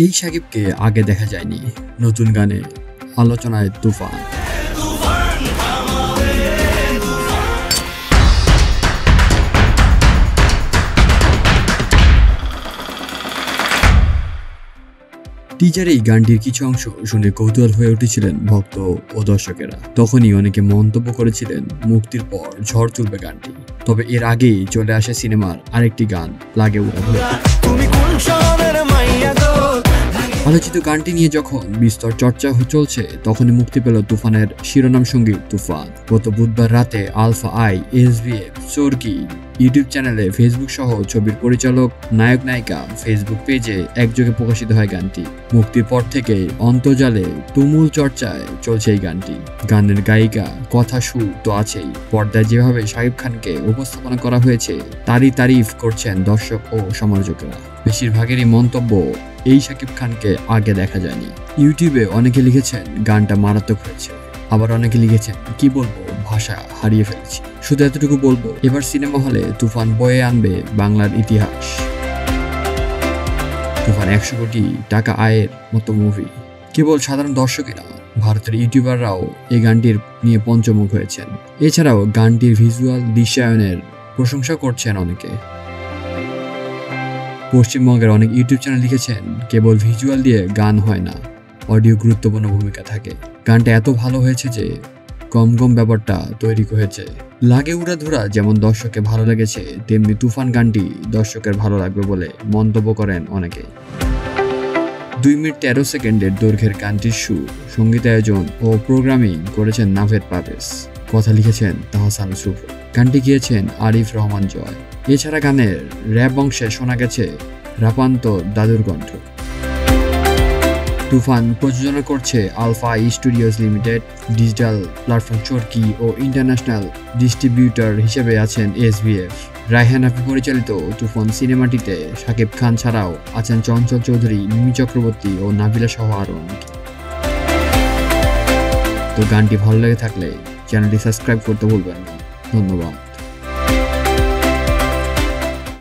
এই সাকিবকে আগে দেখা যায়নি, নতুন গানে আলোচনায় তুফান। টিজার এই গানটির কিছু অংশ শুনে কৌতূহল হয়ে উঠেছিলেন ভক্ত ও দর্শকেরা। তখনই অনেকে মন্তব্য করেছিলেন মুক্তির পর ঝড় তুলবে গানটি। তবে এর আগেই চলে আসে সিনেমার আরেকটি গান লাগে উড়া ধুরা। আলোচিত গানটি নিয়ে যখন বিস্তর চর্চা চলছে তখনই মুক্তি পেল তুফানের শিরোনাম সঙ্গীত তুফান। গত বুধবার রাতে Alpha I SBF Chorki YouTube চ্যানেলে, ফেসবুক সহ ছবির পরিচালক, নায়ক নায়িকা ফেসবুক পেজে একযোগে প্রকাশিত হয় গানটি। মুক্তির পর থেকে অন্তর্জালে তুমুল চর্চায় চলছে এই গানটি। গানের গায়িকা, কথা, সুর তো আছেই। পর্দায় যেভাবে শাকিব খানকে উপস্থাপনা করা হয়েছে তারই তারিফ করছেন দর্শক ও সমালোচকেরা। বেশিরভাগেরই মন্তব্য, এই শাকিব খানকে আগে দেখা যায়নি। ইউটিউবে অনেকে লিখেছেন গানটা মারাত্মক হয়েছে, আবার অনেকে লিখেছেন কি বলবো, ভাষা হারিয়ে ফেলেছি। শুধু এতটুকু বলবো, এবার সিনেমা হলে তুফান বয়ে আনবে বাংলার ইতিহাস। তুফান 100 কোটি টাকা আয়ের মতো মুভি। কেবল সাধারণ দর্শকই না, ভারতের ইউটিউবাররাও এই গানটির নিয়ে পঞ্চমুখ হয়েছেন। এছাড়াও গানটির ভিজুয়াল দৃশ্যায়নের প্রশংসা করছেন অনেকে। পশ্চিমবঙ্গের অনেক ইউটিউব চ্যানেল লিখেছেন কেবল ভিজুয়াল দিয়ে গান হয় না, অডিও গুরুত্বপূর্ণ ভূমিকা থাকে। গানটা এত ভালো হয়েছে যে গম ব্যাপারটা তৈরি হয়েছে। লাগে উড়া ধুরা যেমন দর্শককে ভালো লেগেছে, তেমনি তুফান গানটি দর্শকের ভালো লাগবে বলে মন্তব্য করেন অনেকে। 2 মিনিট 13 সেকেন্ডের দৈর্ঘ্যের গানটির সুর, সঙ্গীতায়োজন ও প্রোগ্রামিং করেছেন নাভেদ পারভেজ। কথা লিখেছেন তাহসান সুফ। গানটি গিয়েছেন আরিফ রহমান জয়। এছাড়া গানের র্যাপ অংশে শোনা গেছে রাপান্তর দাদুর কণ্ঠ। তুফান প্রযোজনা করছে Alpha I studios limited. Digital platform Chorki ও ইন্টারন্যাশনাল ডিস্ট্রিবিউটর হিসেবে আছেন SBF। রায়হান রাফি পরিচালিত তুফান সিনেমাটিতে শাকিব খান ছাড়াও আছেন চঞ্চল চৌধুরী, মিমি চক্রবর্তী ও নাবিলা সহ আরও অনেকে। তো গানটি ভালো লেগে থাকলে চ্যানেলটি সাবস্ক্রাইব করতে ভুলবেন না। ধন্যবাদ।